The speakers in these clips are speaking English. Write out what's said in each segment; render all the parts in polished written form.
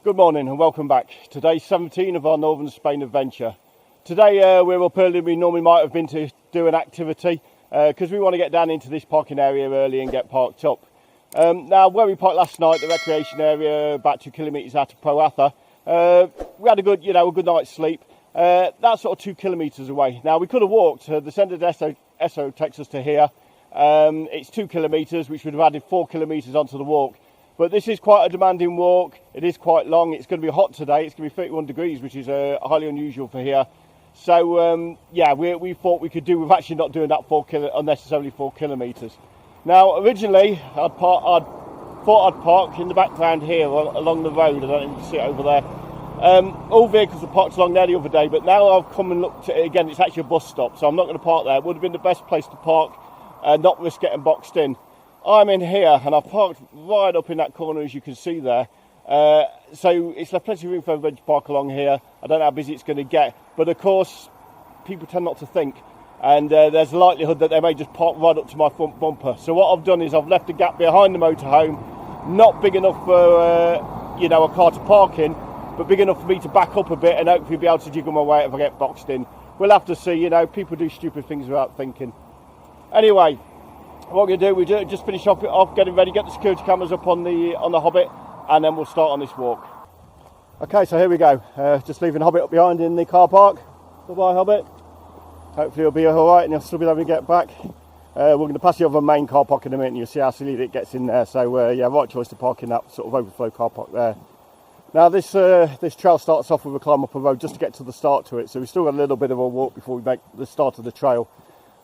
Good morning and welcome back. Today's 17 of our Northern Spain adventure. Today we're up early. We normally might have been to do an activity because we want to get down into this parking area early and get parked up. Now where we parked last night, the recreation area about 2 kilometres out of Proatha, we had a good night's sleep. That's sort of 2 kilometres away. Now we could have walked. The Sender Esso takes us to here. It's 2 kilometres, which would have added 4 kilometres onto the walk. But this is quite a demanding walk. It is quite long. It's going to be hot today. It's going to be 31 degrees, which is highly unusual for here. So, yeah, we thought we could do with actually not doing that unnecessarily 4 kilometres. Now, originally, I thought I'd park in the background here along the road. I don't know if you can see it over there. All vehicles were parked along there the other day, but now I've come and looked at it again. It's actually a bus stop, so I'm not going to park there. It would have been the best place to park and not risk getting boxed in. I'm in here and I've parked right up in that corner, as you can see there. So it's left plenty of room for everybody to park along here. I don't know how busy it's going to get, but of course people tend not to think, and there's a likelihood that they may just park right up to my front bumper. So what I've done is I've left a gap behind the motorhome, not big enough for a car to park in, but big enough for me to back up a bit and hopefully be able to jiggle my way if I get boxed in. We'll have to see. People do stupid things without thinking. Anyway, what we're going to do, we just finish off getting ready, get the security cameras up on the Hobbit, and then we'll start on this walk. Okay, so here we go. Just leaving Hobbit up behind in the car park. Goodbye, Hobbit. Hopefully he'll be all right and he'll still be able to get back. We're going to pass the other main car park in a minute and you'll see how silly it gets in there. So yeah, right choice to park in that sort of overflow car park there. Now this trail starts off with a climb up a road just to get to the start to it. So we've still got a little bit of a walk before we make the start of the trail.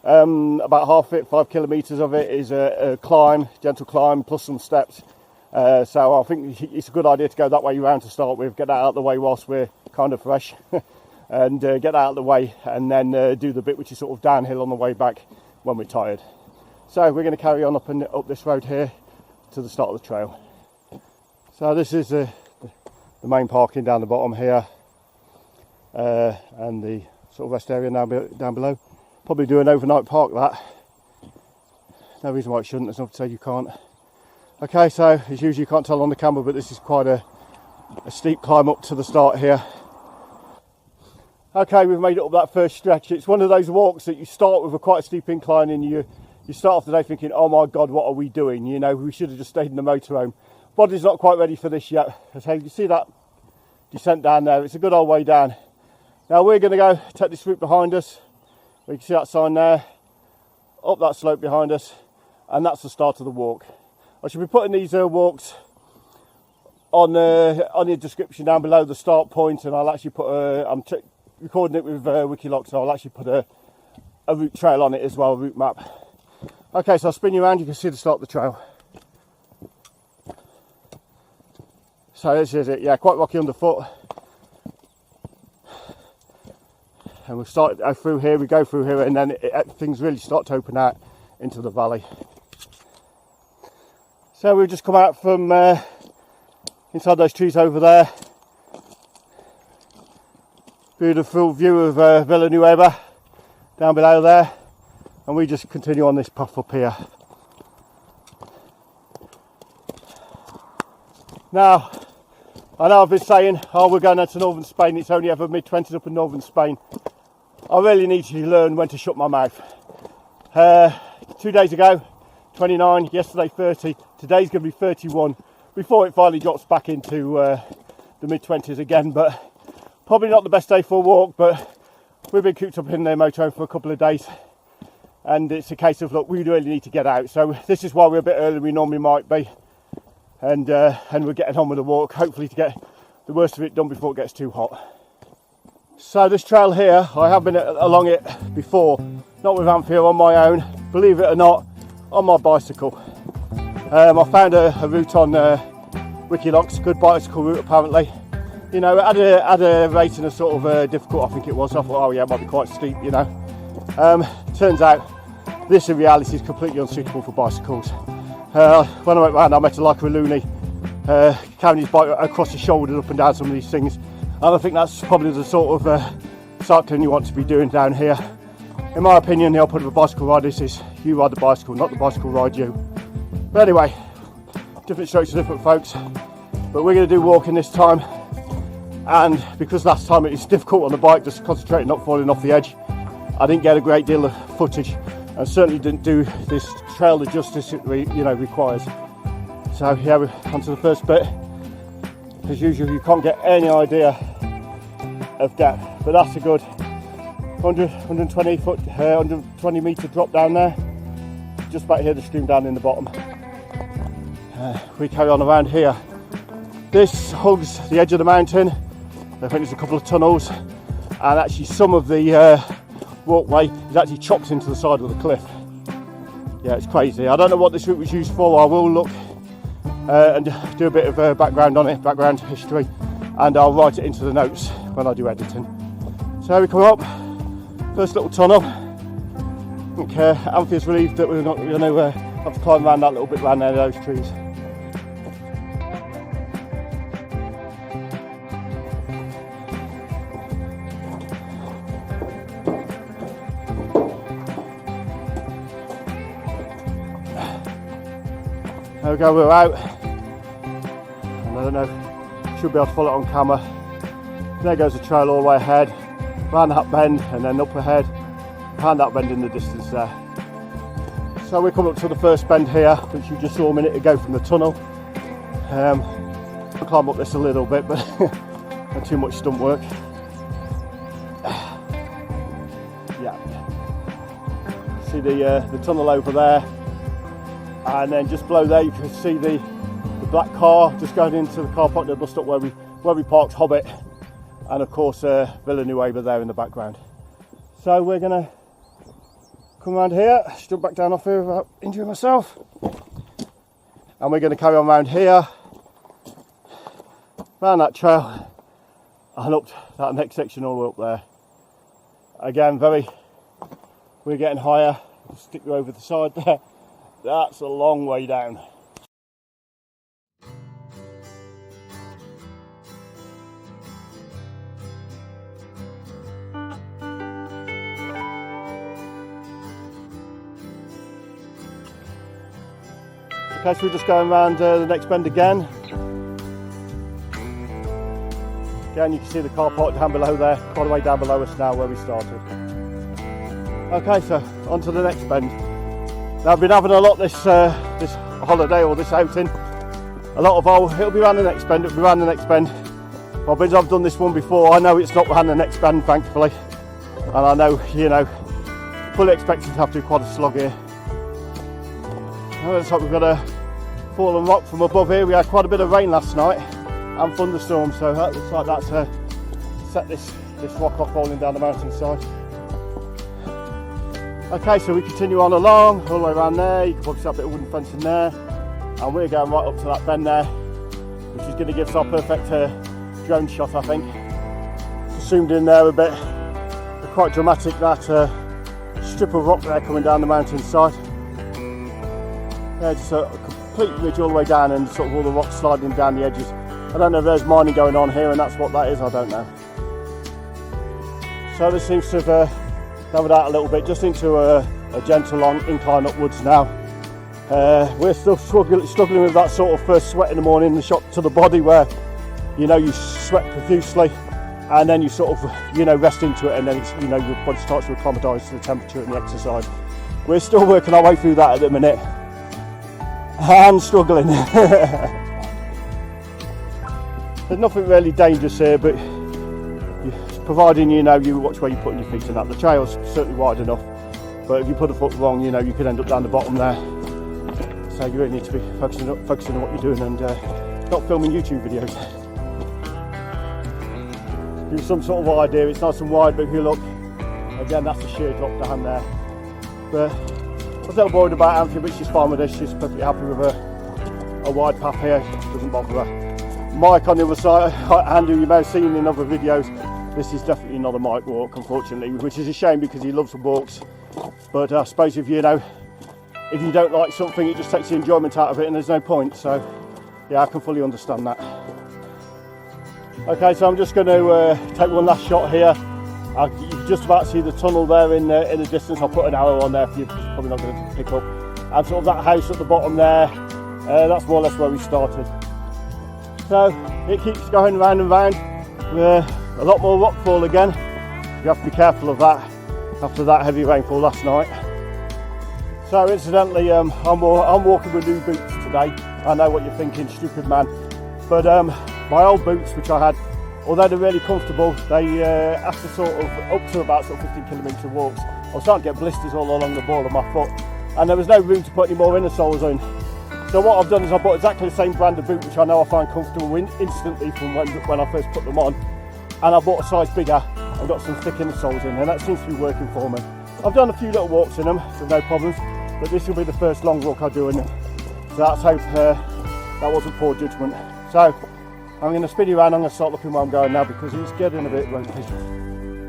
About half it, 5 kilometres of it, is a climb, gentle climb, plus some steps. So I think it's a good idea to go that way around to start with, get that out of the way whilst we're kind of fresh, and get that out of the way, and then do the bit which is sort of downhill on the way back when we're tired. So we're going to carry on up this road here to the start of the trail. So this is the main parking down the bottom here, and the sort of rest area down below. Probably do an overnight park, that. No reason why it shouldn't, there's nothing to say you can't. Okay, so as usual you can't tell on the camera, but this is quite a steep climb up to the start here. Okay, we've made it up that first stretch. It's one of those walks that you start with a quite a steep incline and you start off the day thinking, oh my God, what are we doing? We should have just stayed in the motorhome. Body's not quite ready for this yet. Okay, you see that descent down there? It's a good old way down. Now we're going to go take this route behind us. You can see that sign there, up that slope behind us, and that's the start of the walk. I should be putting these walks on the description down below, the start point, and I'll actually put I'm recording it with Wikiloc, so I'll actually put a route trail on it as well, a route map. Okay, so I'll spin you around, you can see the start of the trail. So this is it, yeah, quite rocky underfoot. And we'll start through here, we go through here, and then things really start to open out into the valley. So we've just come out from inside those trees over there. Beautiful view of Villanueva down below there, and we just continue on this path up here. Now, I know I've been saying, oh, we're going out to northern Spain, it's only ever mid-20s up in northern Spain. I really need to learn when to shut my mouth. 2 days ago, 29, yesterday 30, today's going to be 31, before it finally drops back into the mid-20s again, but probably not the best day for a walk, but we've been cooped up in the motorhome for a couple of days, and it's a case of, look, we really need to get out, so this is why we're a bit earlier than we normally might be, and we're getting on with the walk, hopefully to get the worst of it done before it gets too hot. So this trail here, I have been along it before, not with Anthea, on my own, believe it or not, on my bicycle. I found a route on Wikiloc, good bicycle route apparently. It had a rating of sort of difficult, I think it was. I thought, oh yeah, it might be quite steep, Turns out this in reality is completely unsuitable for bicycles. When I went round, I met a like a loony carrying his bike across his shoulders up and down some of these things. And I think that's probably the sort of cycling you want to be doing down here. In my opinion, the whole point of a bicycle ride is you ride the bicycle, not the bicycle ride you. But anyway, different strokes for different folks. but we're going to do walking this time. And because last time it was difficult on the bike, just concentrating not falling off the edge, I didn't get a great deal of footage, and certainly didn't do this trail the justice it requires. So yeah, we're onto the first bit. As usual, you can't get any idea of depth, but that's a good 120 metre drop down there. Just about here, the stream down in the bottom. We carry on around here. This hugs the edge of the mountain. I think there's a couple of tunnels, and actually some of the walkway is actually chopped into the side of the cliff. Yeah, it's crazy. I don't know what this route was used for. I will look and do a bit of background on it, background history, and I'll write it into the notes when I do editing. So we come up, first little tunnel. I think Anthea's relieved that we're not going to have to climb around that little bit around there, those trees. There we go, we're out. And I don't know, should be able to follow it on camera. There goes the trail all the way ahead, round that bend and then up ahead, behind that bend in the distance there. So we come up to the first bend here, which you just saw a minute ago from the tunnel. I'll climb up this a little bit, but not too much stunt work. Yeah. See the tunnel over there. And then just below there you can see the black car just going into the car park, the bus stop where we parked Hobbit, and of course Villa Nueva there in the background. So we're going to come around here, jump back down off here without injuring myself, and we're going to carry on around here, around that trail, and up that next section all the way up there. Again, we're getting higher. I'll stick you over the side there. That's a long way down. Okay, so we're just going around the next bend again. Again, you can see the car park down below there, quite a way down below us now where we started. Okay, so on to the next bend. Now, I've been having a lot this holiday or this outing. A lot of it'll be around the next bend, it'll be around the next bend. Well, because I've done this one before, I know it's not around the next bend, thankfully. And I know, fully expected to have to do quite a slog here. Well, looks like we've got a fallen rock from above here. We had quite a bit of rain last night and thunderstorms, so that looks like that's set this rock off falling down the mountainside. Okay, so we continue on along, all the way around there. You can probably see a bit of wooden fencing there. And we're going right up to that bend there, which is going to give us our perfect drone shot, I think. Zoomed in there a bit. Quite dramatic, that strip of rock there coming down the mountainside. Yeah, just a complete ridge all the way down and sort of all the rocks sliding down the edges. I don't know if there's mining going on here and that's what that is, I don't know. So this seems to have leveled out a little bit, just into a gentle long incline upwards now. We're still struggling with that sort of first sweat in the morning, the shock to the body where you sweat profusely and then you sort of rest into it, and then it's, your body starts to acclimatise to the temperature and the exercise. We're still working our way through that at the minute. I'm struggling. There's nothing really dangerous here, but providing you watch where you're putting your feet and that. The trail's certainly wide enough, but if you put a foot wrong, you could end up down the bottom there. So you really need to be focusing on what you're doing and not filming YouTube videos. Give you some sort of idea. It's nice and wide, but if you look, again, that's a sheer drop down there. But I was a little worried about Anthea, but she's fine with this. She's perfectly happy with a wide path here. It doesn't bother her. Mike on the other side, Andrew, you may have seen in other videos. This is definitely not a Mike walk, unfortunately, which is a shame because he loves the walks. But I suppose if you don't like something, it just takes the enjoyment out of it and there's no point. So yeah, I can fully understand that. Okay, so I'm just going to take one last shot here. You can just about see the tunnel there in the distance. I'll put an arrow on there for you, because it's probably not going to pick up. And sort of that house at the bottom there, that's more or less where we started. So it keeps going round and round. A lot more rockfall again. You have to be careful of that after that heavy rainfall last night. So incidentally, I'm walking with new boots today. I know what you're thinking, stupid man. But my old boots, which I had, although they're really comfortable, they after sort of up to about 15 kilometre walks, I was starting to get blisters all along the ball of my foot, and there was no room to put any more inner soles in. So what I've done is I bought exactly the same brand of boot, which I know I find comfortable instantly from when I first put them on, and I bought a size bigger and got some thick inner soles in, and that seems to be working for me. I've done a few little walks in them with no problems, but this will be the first long walk I do in them. So let's hope that wasn't poor judgment. So I'm going to spin you around. I'm going to start looking where I'm going now because it's getting a bit ropey.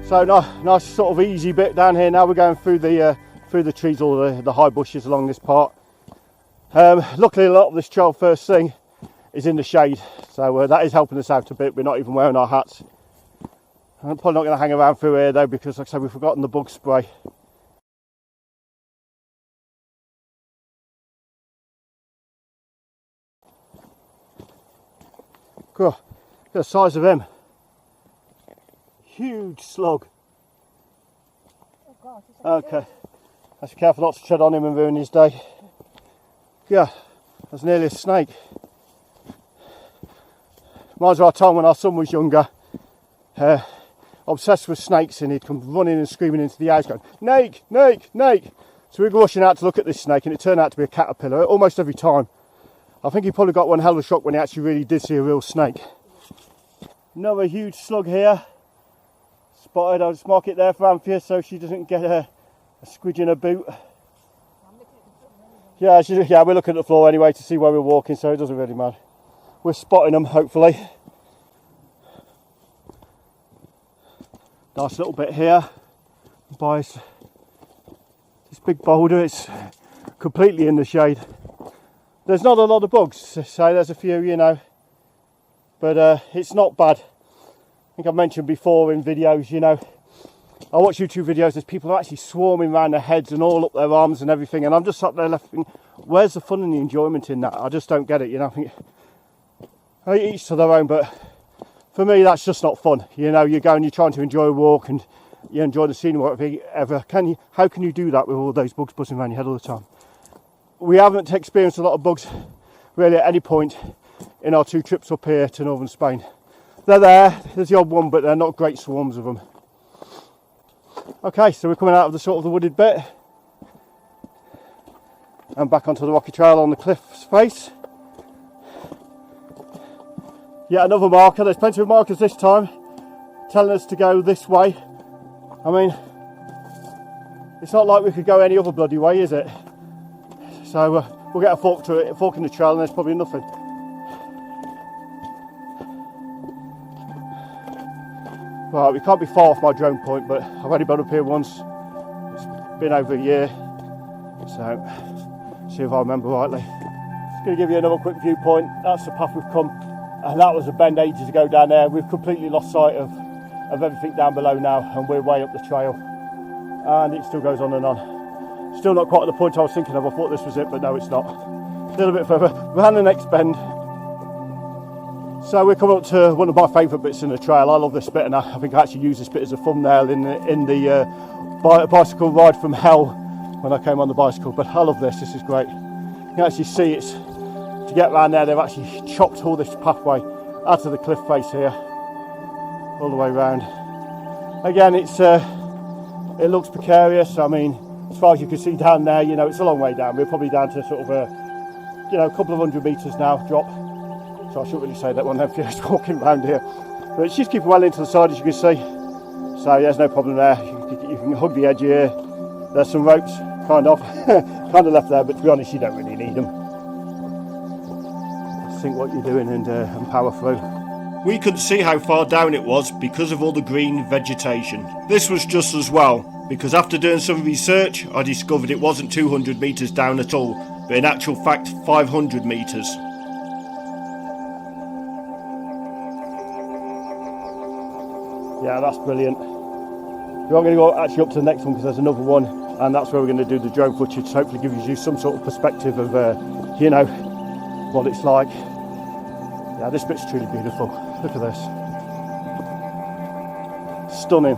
So nice sort of easy bit down here. Now we're going through the trees, or the high bushes along this part. Luckily a lot of this trail first thing is in the shade, so that is helping us out a bit. We're not even wearing our hats. I'm probably not going to hang around through here though, because like I said, we've forgotten the bug spray. Cool. Look at the size of him. Huge slug. Oh God, okay, let's be careful not to tread on him and ruin his day. Yeah, that's nearly a snake. Reminds me of our time when our son was younger, obsessed with snakes, and he'd come running and screaming into the house going, "Snake, snake, snake!" So we were rushing out to look at this snake, and it turned out to be a caterpillar almost every time. I think he probably got one hell of a shock when he actually really did see a real snake. Another huge slug here. Spotted. I'll just mark it there for Anthea so she doesn't get a squidge in her boot. Yeah, we're looking at the floor anyway to see where we're walking, so it doesn't really matter. We're spotting them, hopefully. Nice little bit here. By this big boulder, it's completely in the shade. There's not a lot of bugs, so there's a few, you know, but it's not bad. I think I've mentioned before in videos, you know, I watch YouTube videos, there's people who are actually swarming around their heads and all up their arms and everything, and I'm just sat there left thinking, where's the fun and the enjoyment in that? I just don't get it, you know. I think each to their own, but for me that's just not fun. You know, you're going, you're trying to enjoy a walk and you enjoy the scenery, whatever. How can you do that with all those bugs buzzing around your head all the time? We haven't experienced a lot of bugs really at any point in our 2 trips up here to northern Spain. They're there's the odd one, but they're not great swarms of them. Okay, so we're coming out of the sort of the wooded bit and back onto the rocky trail on the cliff's face. Yet another marker. There's plenty of markers this time telling us to go this way. I mean, it's not like we could go any other bloody way, is it? So we'll get a fork in the trail, and there's probably nothing. Right, we can't be far off my drone point, but I've only been up here once. It's been over a year, so see if I remember rightly. Just going to give you another quick viewpoint. That's the path we've come, and that was a bend ages ago down there. We've completely lost sight of everything down below now, and we're way up the trail, and it still goes on and on. Still not quite at the point I was thinking of. I thought this was it, but no, it's not. A little bit further, round the next bend. So we're coming up to one of my favourite bits in the trail. I love this bit, and I think I actually used this bit as a thumbnail in the bicycle ride from hell when I came on the bicycle. But I love this. This is great. You can actually see it's to get around there. They've actually chopped all this pathway out of the cliff face here, all the way round. Again, it looks precarious. I mean, as far as you can see down there, you know, it's a long way down. We're probably down to sort of a couple of 100 metres now drop. So I shouldn't really say that when Anthea's walking around here. But she's keeping well into the side, as you can see. So yeah, there's no problem there. You can hug the edge here. There's some ropes, kind of left there, but to be honest, you don't really need them. Just think what you're doing and power through. We couldn't see how far down it was because of all the green vegetation. This was just as well, because after doing some research, I discovered it wasn't 200 metres down at all, but in actual fact 500 metres. Yeah, that's brilliant. We're going to go actually up to the next one because there's another one, and that's where we're going to do the drone footage, to hopefully give you some sort of perspective of, you know, what it's like. Yeah, this bit's truly beautiful. Look at this. Stunning.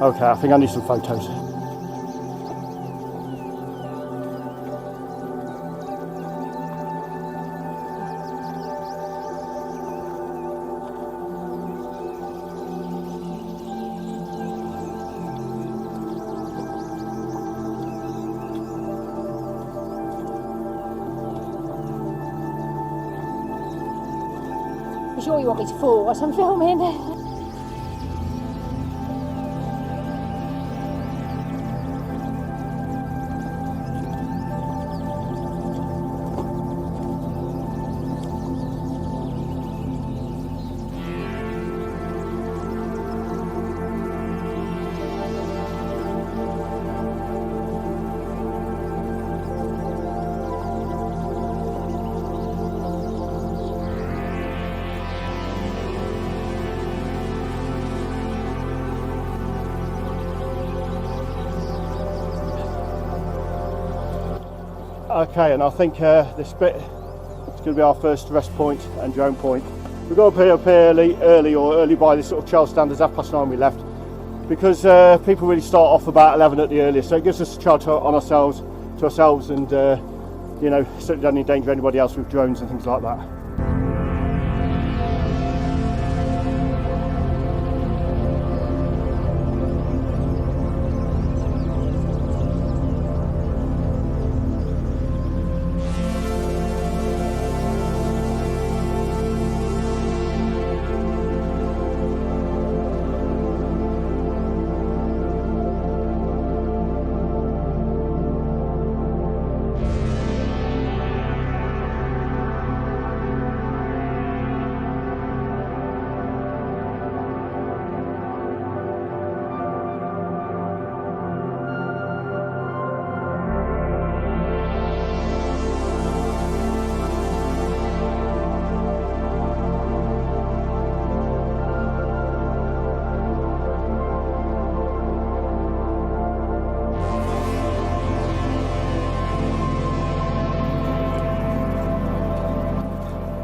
Okay, I think I need some photos. You sure you want me to fall whilst I'm filming? Okay, and I think this bit is going to be our first rest point and drone point. We got up here early by this sort of trail standards, 9:30 we left, because people really start off about 11 at the earliest, so it gives us a chance to ourselves and you know, certainly don't endanger anybody else with drones and things like that.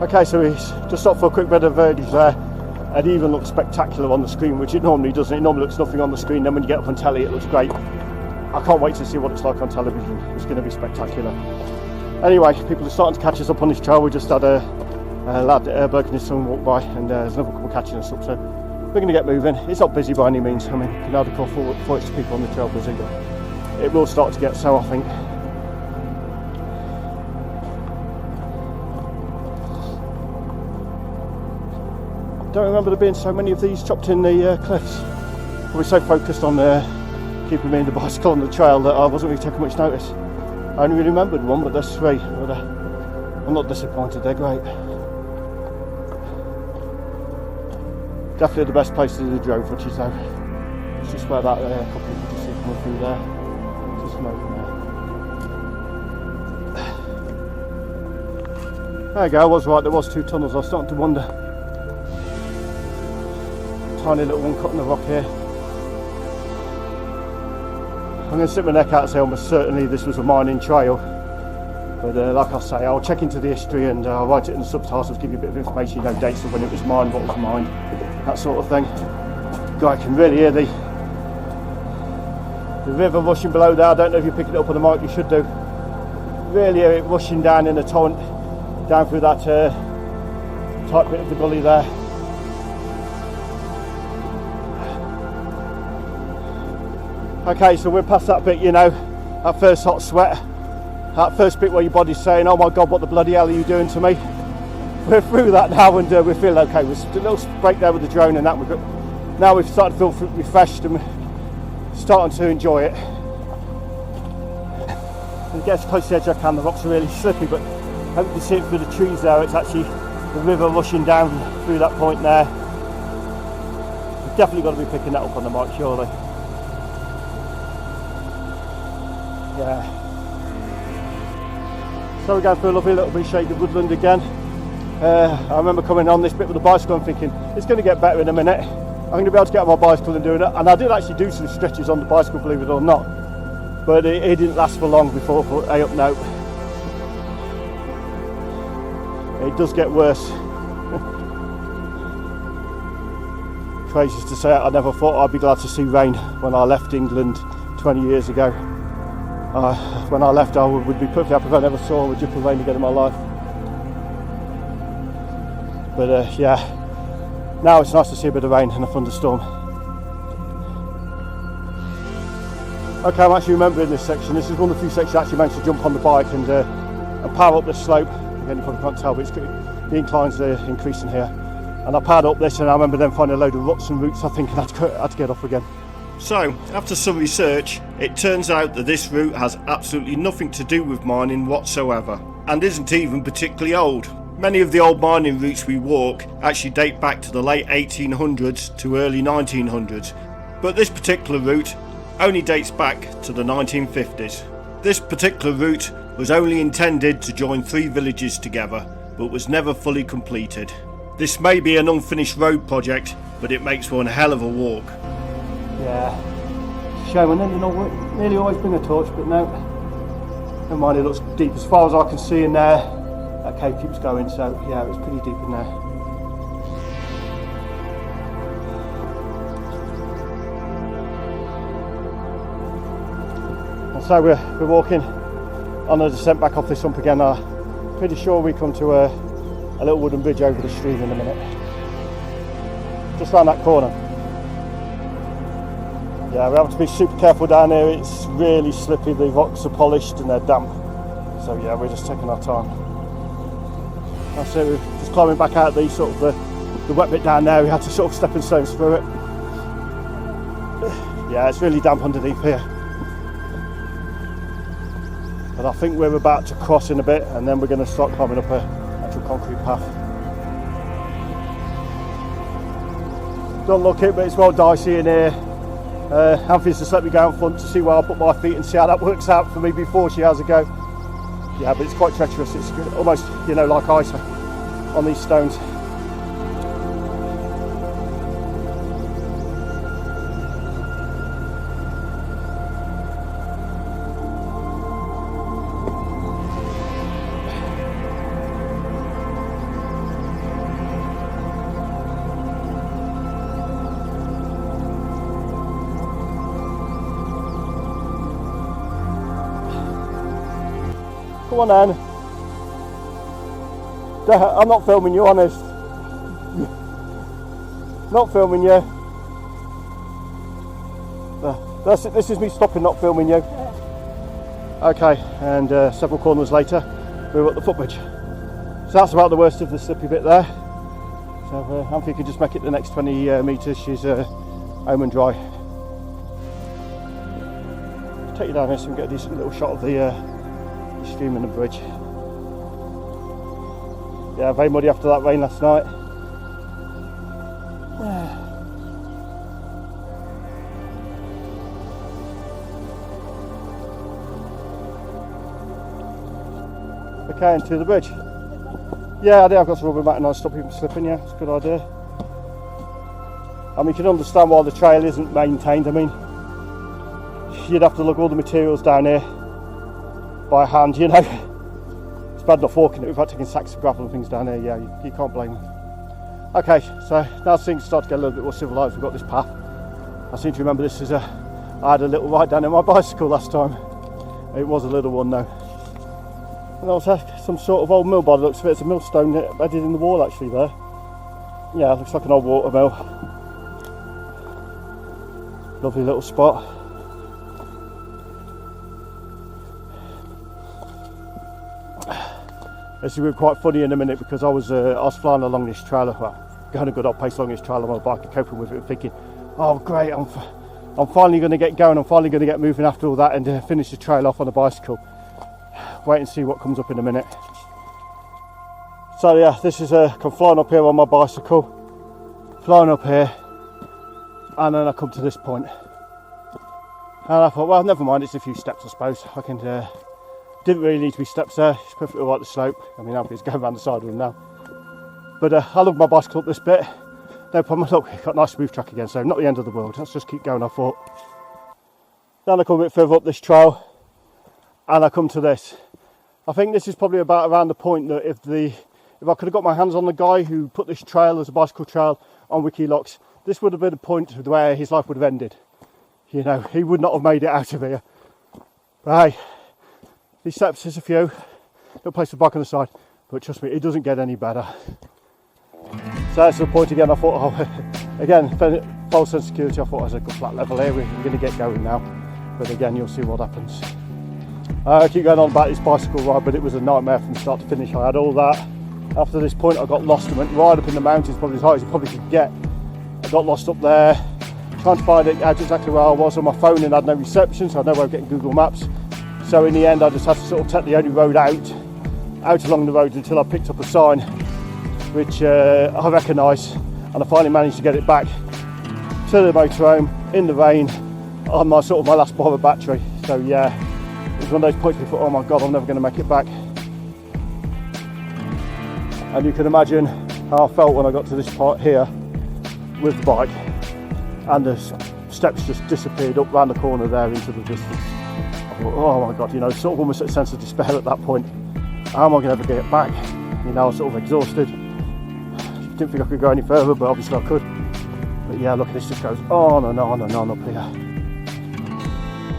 Okay, so we just stopped for a quick bit of verdict there. It even looks spectacular on the screen, which it normally doesn't. It normally looks nothing on the screen, then when you get up on telly it looks great. I can't wait to see what it's like on television. It's going to be spectacular. Anyway, people are starting to catch us up on this trail. We just had a lad, bloke and his son walk by, and there's another couple catching us up, so we're going to get moving. It's not busy by any means. I mean, you can hardly call 40 people on the trail busy, but it will start to get so, I think. Don't remember there being so many of these chopped in the cliffs. I was so focused on keeping me and the bicycle on the trail that I wasn't really taking much notice. I only really remembered one, but there's three. But, I'm not disappointed, they're great. Definitely the best place to do the drone footage though. It's just where that couple you can see coming through there. Just smoking there. There you go, I was right, there was two tunnels. I was starting to wonder. Tiny little one cut in the rock here. I'm going to stick my neck out and say almost certainly this was a mining trail, but like I say, I'll check into the history and I'll write it in the subtitles, give you a bit of information, you know, dates of when it was mined, what was mined, that sort of thing. God, I can really hear the river rushing below there. I don't know if you pick it up on the mic, you should do. Really hear it rushing down in a torrent down through that tight bit of the gully there. Okay, so we're past that bit, you know, that first hot sweat, that first bit where your body's saying, oh my God, what the bloody hell are you doing to me? We're through that now and we feel okay. We're a little break there with the drone and that. Now we've started to feel refreshed and we're starting to enjoy it. And it gets close to the edge I can, the rocks are really slippy, but I hope you can see it through the trees there. It's actually the river rushing down through that point there. We've definitely got to be picking that up on the mic, surely. Yeah. So we're going through a lovely little bit shaded woodland again. I remember coming on this bit with the bicycle and thinking it's going to get better in a minute. going to be able to get on my bicycle and do it. And I did actually do some stretches on the bicycle, believe it or not, but it didn't last for long before I thought, hey, up no. It does get worse. Crazy to say, I never thought I'd be glad to see rain when I left England 20 years ago. When I left, I would be perfectly happy if I never saw a drip of rain again in my life. But yeah, now it's nice to see a bit of rain and a thunderstorm. Okay, I'm actually remembering this section. This is one of the few sections I actually managed to jump on the bike and power up the slope. Again, you probably can't tell, but the inclines are increasing here. And I powered up this, and I remember then finding a load of ruts and roots, I think, and I had to get off again. So, after some research, it turns out that this route has absolutely nothing to do with mining whatsoever, and isn't even particularly old. Many of the old mining routes we walk actually date back to the late 1800s to early 1900s, but this particular route only dates back to the 1950s. This particular route was only intended to join 3 villages together, but was never fully completed. This may be an unfinished road project, but it makes one hell of a walk. Yeah, shame. And then nearly always bring a torch, but no. Never mind, it looks deep as far as I can see in there. That cave keeps going, so yeah, it's pretty deep in there. And so we're walking on a descent back off this hump again. I'm pretty sure we come to a little wooden bridge over the stream in a minute. Just round that corner. Yeah, we have to be super careful down here. It's really slippy, the rocks are polished and they're damp. So yeah, we're just taking our time. That's it, we're just climbing back out the sort of the wet bit down there. We had to sort of stepping stones through it. Yeah, it's really damp underneath here. But I think we're about to cross in a bit, and then we're going to start climbing up a actual concrete path. Don't look it, but it's well dicey in here. Anthea's just let me go in front to see where I put my feet and see how that works out for me before she has a go. Yeah, but it's quite treacherous. It's almost, you know, like ice on these stones. Come on then. I'm not filming you, honest. Not filming you. This is me stopping, not filming you. Okay, and several corners later, we're at the footbridge. So that's about the worst of the slippy bit there. So Anthea can just make it the next 20 metres. She's home and dry. Take you down here so we can get a decent little shot of the stream and the bridge. Yeah, very muddy after that rain last night. Okay, into the bridge. Yeah, I've got some rubber mat and I'll stop people from slipping. Yeah, it's a good idea. I mean, you can understand why the trail isn't maintained. I mean, you'd have to lug all the materials down here by hand, you know. It's bad enough walking it without taking sacks of gravel and things down here. Yeah, you can't blame them. Okay, so now things start to get a little bit more civilised. We've got this path. I seem to remember this is I had a little ride down in my bicycle last time. It was a little one though. And also some sort of old mill by the looks of it. It's a millstone embedded in the wall actually there. Yeah, it looks like an old water mill. Lovely little spot. This will be quite funny in a minute because I was flying along this trail, well, going a good old pace along this trail on my bike and coping with it and thinking, oh great, I'm finally going to get going, I'm finally going to get moving after all that and finish the trail off on a bicycle. Wait and see what comes up in a minute. So yeah, this is come flying up here on my bicycle, flying up here, and then I come to this point. And I thought, well, never mind, it's a few steps I suppose. I can didn't really need to be steps there, it's perfectly alright the slope. I mean, Anthea's going around the side of them now. But I love my bicycle up this bit. No problem. Look, we've got a nice smooth track again, so not the end of the world. Let's just keep going, I thought. Then I come a bit further up this trail and I come to this. I think this is probably about around the point that if I could have got my hands on the guy who put this trail as a bicycle trail on Wikilocs, this would have been a point where his life would have ended. You know, he would not have made it out of here. But hey, these steps, there's a few. Little place to bike on the side, but trust me, it doesn't get any better. So that's the point again. I thought, oh, again, false sense of security. I thought I was a good flat level here. We're going to get going now. But again, you'll see what happens. I keep going on about this bicycle ride, but it was a nightmare from start to finish. I had all that. After this point, I got lost and went right up in the mountains, probably as high as you probably could get. I got lost up there, trying to find out exactly where I was on my phone, and I had no reception, so I had no way of getting Google Maps. So in the end, I just had to sort of take the only road out along the road until I picked up a sign, which I recognised, and I finally managed to get it back to the motorhome in the rain on my last bar of battery. So yeah, it was one of those points where I thought, oh my god, I'm never going to make it back. And you can imagine how I felt when I got to this part here with the bike, and the steps just disappeared up round the corner there into the distance. I thought, oh my god, you know, sort of almost a sense of despair at that point. How am I going to ever get it back? You know, I was sort of exhausted. Didn't think I could go any further, but obviously I could. But yeah, look, this just goes on and on and on up here.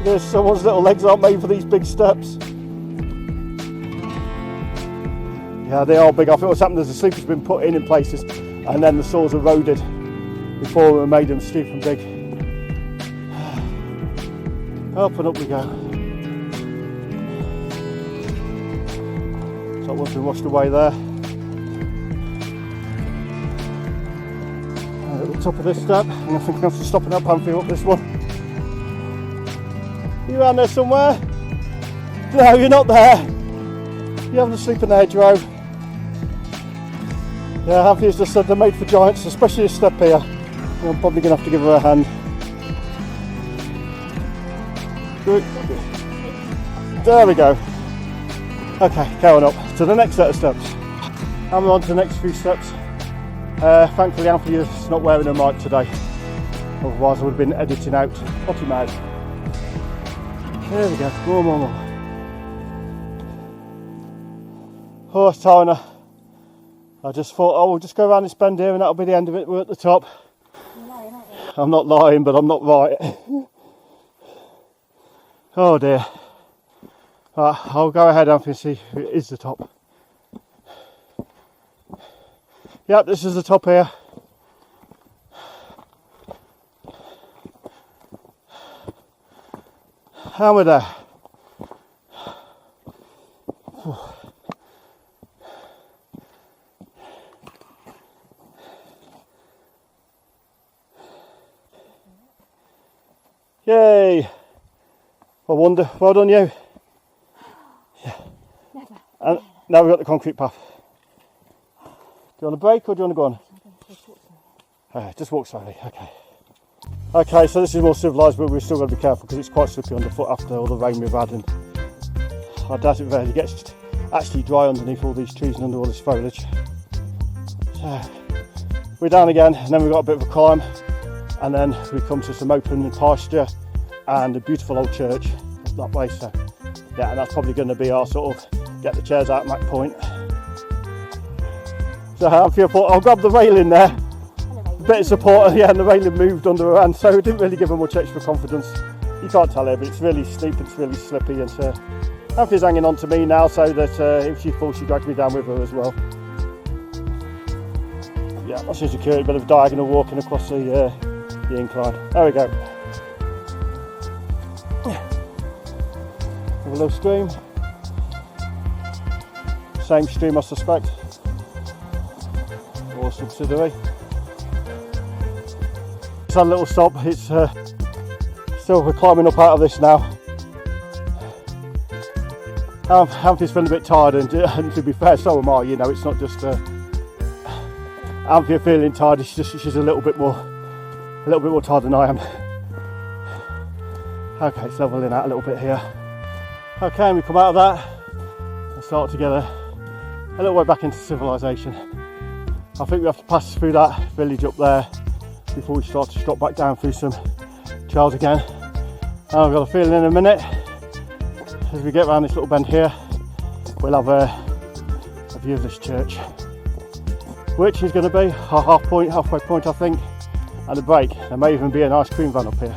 There's someone's little legs aren't made for these big steps. Yeah, they are big. I think what's happened is the sleeper's been put in places, and then the soles eroded before we made them steep and big. Up and up we go. So once we washed away there. At the top of this step, and I think I'm after stopping up and up this one. You around there somewhere? No, you're not there. You're having a sleep in the hedgerow. Yeah, Anthea's just said they're made for giants, especially this step here. I'm probably going to have to give her a hand. Good. There we go. Okay, going up to the next set of steps. And we're on to the next few steps. Thankfully Anthea's not wearing a mic today. Otherwise I would have been editing out potty mouth. There we go, more. Horse timer. I just thought, oh, we'll just go around this bend here and that'll be the end of it. We're at the top. You're lying, aren't you? I'm not lying, but I'm not right. Oh dear. Right, I'll go ahead, Anthea, and see if it is the top. Yep, this is the top here. And we're there. Yay! I wonder, well done you. Yeah. Never. And now we've got the concrete path. Do you want a break or do you want to go on? Just walk slowly, okay. Okay, so this is more civilised, but we're still got to be careful because it's quite slippery underfoot after all the rain we've had, and I doubt it really gets actually dry underneath all these trees and under all this foliage. So we're down again, and then we've got a bit of a climb, and then we come to some open pasture and a beautiful old church that way. So yeah, and that's probably going to be our sort of get the chairs out at that point. So Anthea thought I'll grab the railing there. A bit of support, yeah, and the railing moved under her hand, so it didn't really give her much extra confidence. You can't tell her, but it's really steep, it's really slippy, and Anthea's hanging on to me now so that if she falls, she drags me down with her as well. Yeah, that's just a bit of diagonal walking across the incline. There we go. Have a little stream. Same stream, I suspect. Or subsidiary. It's had a little stop. It's still we're climbing up out of this now. Anthea's feeling a bit tired, and to be fair, so am I. You know, it's not just Anthea feeling tired. She's a little bit more tired than I am. Okay, it's leveling out a little bit here. Okay, and we come out of that and start to get a little way back into civilization. I think we have to pass through that village up there before we start to drop back down through some trails again. And I've got a feeling in a minute, as we get around this little bend here, we'll have a view of this church, which is going to be our halfway point I think, and a break. There may even be an ice cream van up here.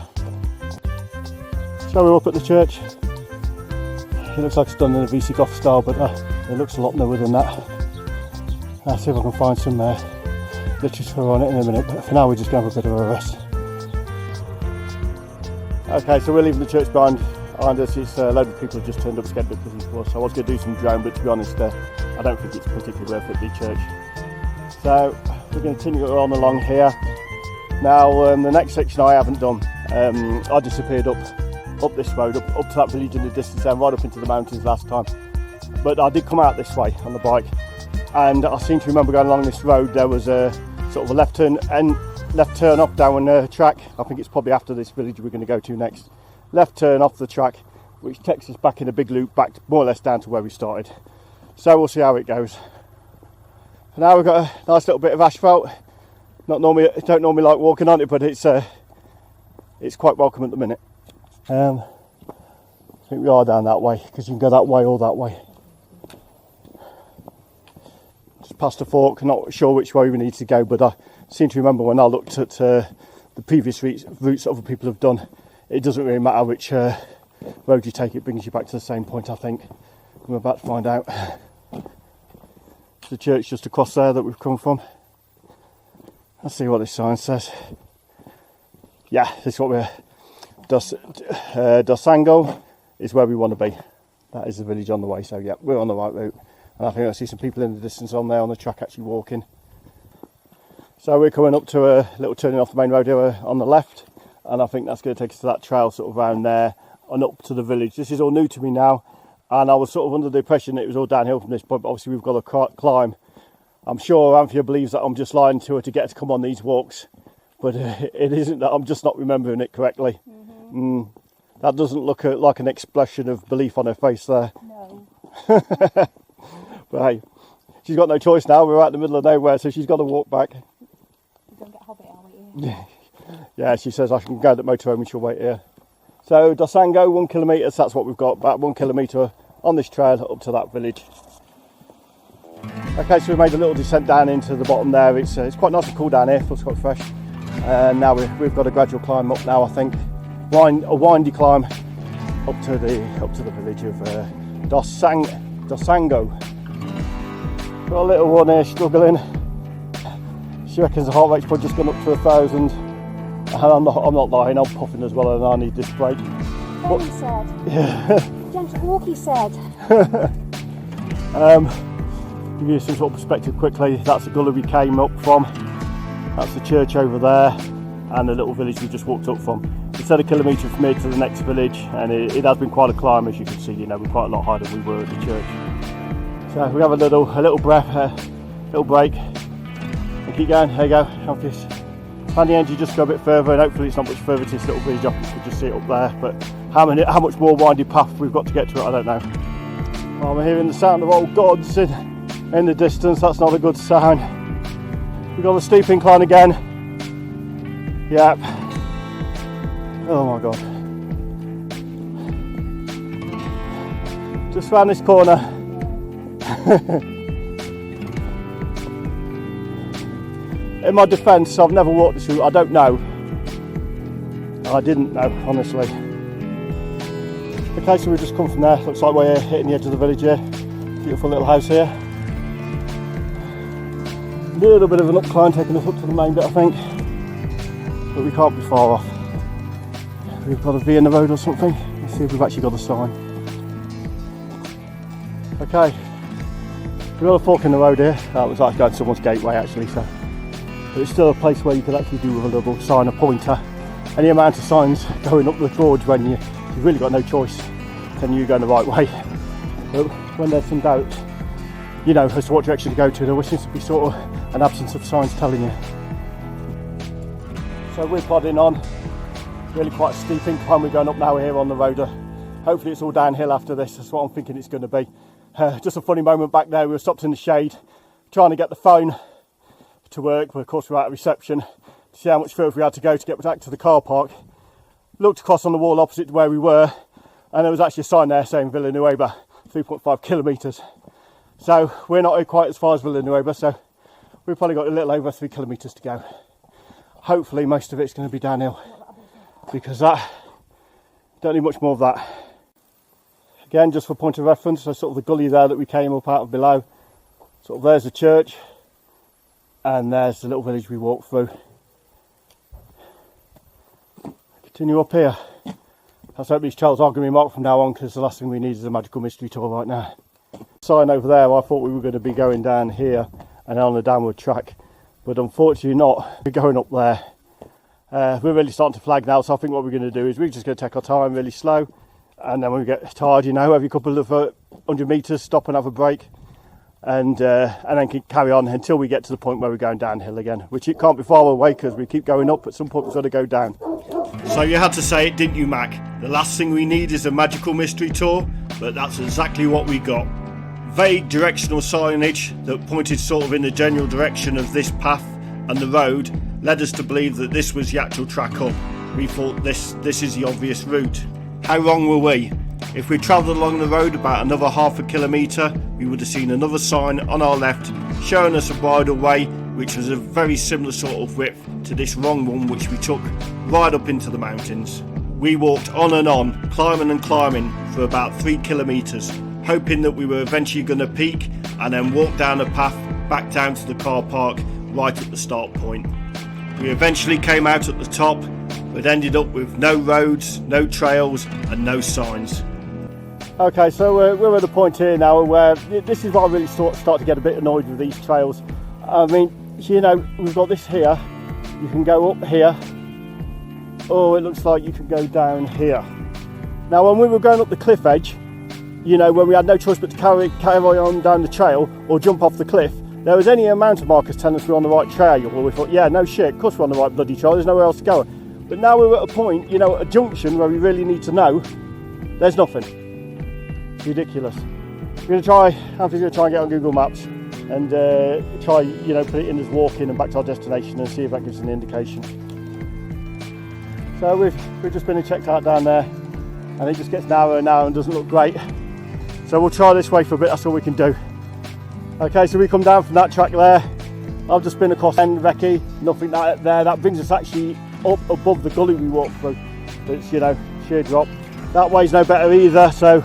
So we're up at the church. It looks like it's done in a VC Goth style, but it looks a lot newer than that. I'll see if I can find some literature on it in a minute, but for now we're just going to have a bit of a rest. Okay, so we're leaving the church behind us. It's a load of people have just turned up scared because it's was. So I was going to do some drone, but to be honest, I don't think it's particularly worth it, the church. So we're going to continue on along here. Now the next section I haven't done. I disappeared up this road, up to that village in the distance and right up into the mountains last time. But I did come out this way on the bike, and I seem to remember going along this road. There was a sort of a left turn off down a track. I think it's probably after this village we're going to go to next. Left turn off the track, which takes us back in a big loop back more or less down to where we started. So we'll see how it goes. Now we've got a nice little bit of asphalt. Don't normally like walking on it, but it's quite welcome at the minute. I think we are down that way, because you can go that way or that way. Just past a fork, not sure which way we need to go, but I seem to remember when I looked at the previous routes other people have done, it doesn't really matter which road you take, it brings you back to the same point, I think. We're about to find out. It's the church just across there that we've come from. Let's see what this sign says. Yeah, this is what we're... Dosango is where we want to be. That is the village on the way, so yeah, we're on the right route. And I think I see some people in the distance on there on the track actually walking. So we're coming up to a little turning off the main road here on the left, and I think that's going to take us to that trail sort of around there and up to the village. This is all new to me now, and I was sort of under the impression that it was all downhill from this point, but obviously we've got to climb. I'm sure Anthea believes that I'm just lying to her to get her to come on these walks, but it isn't that. I'm just not remembering it correctly. That doesn't look like an expression of belief on her face there. No. But hey, she's got no choice now. We're out in the middle of nowhere, so she's got to walk back. We're going to get Hobbit, are we? Yeah, she says I can go to the motorhome and she'll wait here. So Dosango, 1 kilometre, so that's what we've got, about 1 kilometre on this trail up to that village. Okay, so we made a little descent down into the bottom there. It's quite nice and cool down here, feels quite fresh. And now we've got a gradual climb up now, I think. A windy climb up to the village of Dosango. Got a little one here struggling. She reckons the heart rate's probably just gone up to 1,000. And I'm not lying, I'm puffing as well, and I need this break. Very sad. Yeah. Gentle walk, he said. Give you some sort of perspective quickly. That's the gully we came up from. That's the church over there, and the little village we just walked up from. It's at a kilometre from here to the next village, and it has been quite a climb, as you can see. You know, we're quite a lot higher than we were at the church. So we have a little breath, little break, and keep going. There you go. Find the engine just go a bit further, and hopefully it's not much further to this little village. You can just see it up there, but how much more windy path we've got to get to it, I don't know. Well, we're hearing the sound of old gods in the distance. That's not a good sign. We've got the steep incline again. Yep. Oh my god. Just round this corner. In my defence, I've never walked this route. I don't know. I didn't know, honestly. Okay, so we've just come from there. Looks like we're hitting the edge of the village here. Beautiful little house here. A little bit of an upcline taking us up to the main bit, I think. But we can't be far off. We've got a V in the road or something. Let's see if we've actually got a sign. Okay. We've got a fork in the road here. That was like going to someone's gateway actually, so. But it's still a place where you could actually do with a little sign, a pointer. Any amount of signs going up the gorge when you've really got no choice, then you're going the right way. But when there's some doubt, you know, as to what direction to go to, there seems to be sort of an absence of signs telling you. So we're plodding on, really quite a steep incline we're going up now here on the road. Hopefully it's all downhill after this, that's what I'm thinking it's going to be. Just a funny moment back there, we were stopped in the shade, trying to get the phone to work, but of course we're out of reception, to see how much further we had to go to get back to the car park. Looked across on the wall opposite to where we were, and there was actually a sign there saying Villanueva, 3.5 kilometres. So we're not quite as far as Villanueva, so we've probably got a little over 3 kilometres to go. Hopefully most of it's going to be downhill, because that, don't need much more of that. Again, just for point of reference, so sort of the gully there that we came up out of below, sort of there's the church, and there's the little village we walked through. Continue up here. Let's hope these trails are going to be marked from now on, because the last thing we need is a magical mystery tour right now. Sign over there, I thought we were going to be going down here and on the downward track, but unfortunately not. We're going up there. We're really starting to flag now, so I think what we're going to do is we're just going to take our time really slow, and then when we get tired, you know, every couple of 100 metres stop and have a break, and then carry on until we get to the point where we're going downhill again, which it can't be far away because we keep going up. At some point we've got to go down. So you had to say it, didn't you, Mac? The last thing we need is a magical mystery tour, but that's exactly what we got. Vague directional signage that pointed sort of in the general direction of this path and the road led us to believe that this was the actual track up. We thought this is the obvious route. How wrong were we? If we travelled along the road about another half a kilometre, we would have seen another sign on our left showing us a bridle way, which was a very similar sort of width to this wrong one which we took right up into the mountains. We walked on, climbing and climbing for about 3 kilometres, hoping that we were eventually going to peak and then walk down a path back down to the car park right at the start point. We eventually came out at the top, but ended up with no roads, no trails and no signs. Okay, so we're at the point here now where this is where I really start to get a bit annoyed with these trails. I mean, you know, we've got this here, you can go up here, or it looks like you can go down here. Now when we were going up the cliff edge, you know, when we had no choice but to carry on down the trail or jump off the cliff, there was any amount of markers telling us we're on the right trail. Well, we thought, yeah, no shit, of course we're on the right bloody trail, there's nowhere else to go. But now we're at a point, you know, at a junction where we really need to know, there's nothing. Ridiculous. We're going to try, Anthony's going to try and get on Google Maps and try, you know, put it in as walking and back to our destination and see if that gives us an indication. So we've just been and checked out down there, and it just gets narrower and narrower and doesn't look great. So we'll try this way for a bit, that's all we can do. Okay, so we come down from that track there. I've just been across End Recce, nothing there. That brings us actually up above the gully we walked through. It's, you know, sheer drop. That way's no better either, so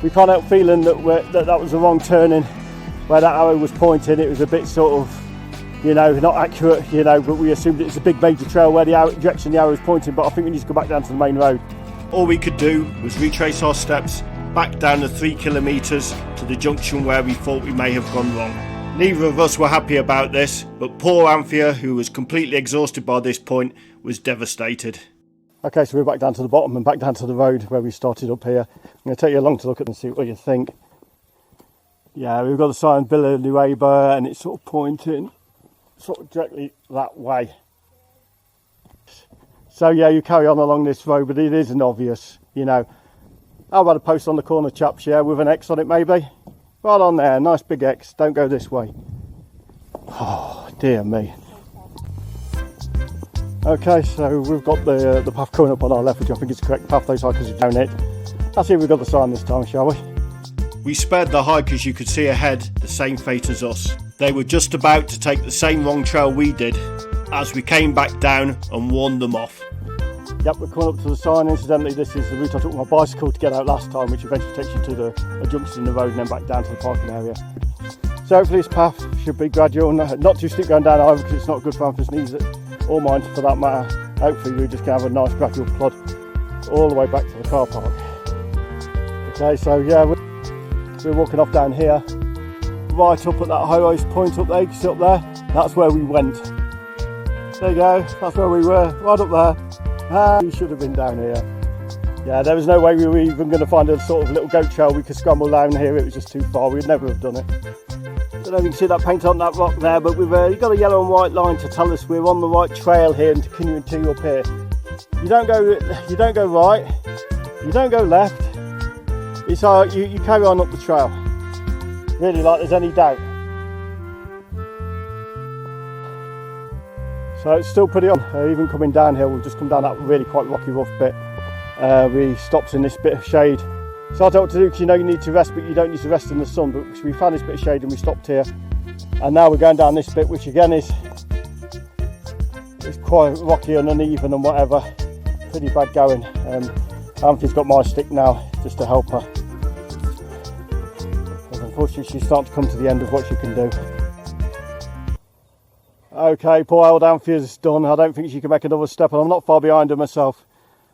we can't help feeling that that was the wrong turning where that arrow was pointing. It was a bit sort of, you know, not accurate, you know, but we assumed it was a big major trail where the direction the arrow was pointing, but I think we need to go back down to the main road. All we could do was retrace our steps back down the 3 kilometres to the junction where we thought we may have gone wrong. Neither of us were happy about this, but poor Anthea, who was completely exhausted by this point, was devastated. Okay, so we're back down to the bottom and back down to the road where we started up here. I'm going to take you along to look at it and see what you think. Yeah, we've got the sign Villanueva and it's sort of pointing sort of directly that way. So yeah, you carry on along this road, but it isn't obvious, you know. How about a post on the corner, chaps, yeah, with an X on it maybe? Right on there, nice big X, don't go this way. Oh, dear me. Okay, so we've got the path coming up on our left, which I think is the correct path, those hikers are down it. Let's see if we've got the sign this time, shall we? We spared the hikers you could see ahead the same fate as us. They were just about to take the same wrong trail we did, as we came back down and warned them off. Yep, we're coming up to the sign. Incidentally, this is the route I took my bicycle to get out last time, which eventually takes you to a junction in the road and then back down to the parking area. So hopefully this path should be gradual, not too steep going down either, because it's not good for Anthony's knees or mine for that matter. Hopefully we're just going to have a nice gradual plod all the way back to the car park. Okay, so yeah, we're walking off down here, right up at that highest point up there, you can see up there, that's where we went. There you go, that's where we were, right up there. We should have been down here. Yeah, there was no way we were even going to find a sort of little goat trail we could scramble down here, it was just too far, we'd never have done it. I don't know if you can see that paint on that rock there, but we've got a yellow and white line to tell us we're on the right trail here and to continue until up here. You don't go right, you don't go left, it's you carry on up the trail. Really, like there's any doubt. So it's still pretty on, even coming downhill. We've just come down that really quite rocky rough bit. We stopped in this bit of shade. So I don't know what to do, because you know you need to rest, but you don't need to rest in the sun. But we found this bit of shade and we stopped here. And now we're going down this bit, which again is quite rocky and uneven and whatever. Pretty bad going. Anthea's got my stick now just to help her. But unfortunately she's starting to come to the end of what she can do. Okay, poor old Anthea's done. I don't think she can make another step, and I'm not far behind her myself.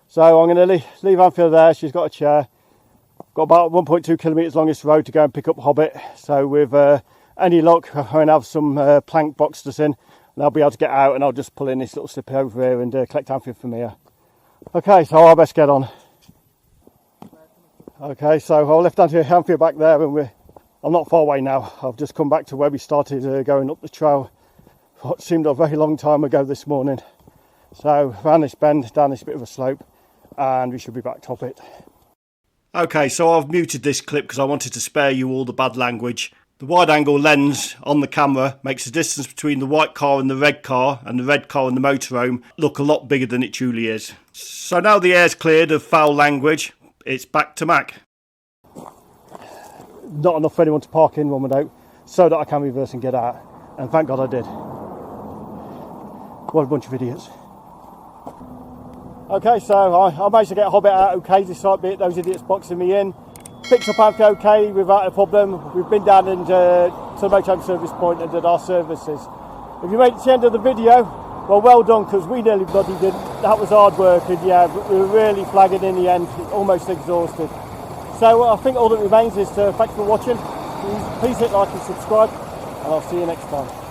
So I'm going to leave Anthea there. She's got a chair. Got about 1.2 kilometres long this road to go and pick up Hobbit. So with any luck, I'm going to have some plank boxed us in, and I'll be able to get out, and I'll just pull in this little slip over here and collect Anthea from here. Okay, so I'll best get on. Okay, so I'll left Anthea back there, and I'm not far away now. I've just come back to where we started going up the trail. What seemed a very long time ago this morning. So around this bend, down this bit of a slope, and we should be back top it. Okay, so I've muted this clip because I wanted to spare you all the bad language. The wide angle lens on the camera makes the distance between the white car and the red car and the red car and the motorhome look a lot bigger than it truly is. So now the air's cleared of foul language, it's back to Mac. Not enough for anyone to park in, one would hope, so that I can reverse and get out. And thank God I did. What a bunch of idiots. Okay, so I managed to get Hobbit out okay, despite those idiots boxing me in. Picked up Anthea okay without a problem. We've been down and to the motorhome service point and did our services. If you made it to the end of the video, well done, because we nearly bloody did. That was hard work, and yeah, we were really flagging in the end, almost exhausted. So I think all that remains is to thanks for watching. Please hit like and subscribe, and I'll see you next time.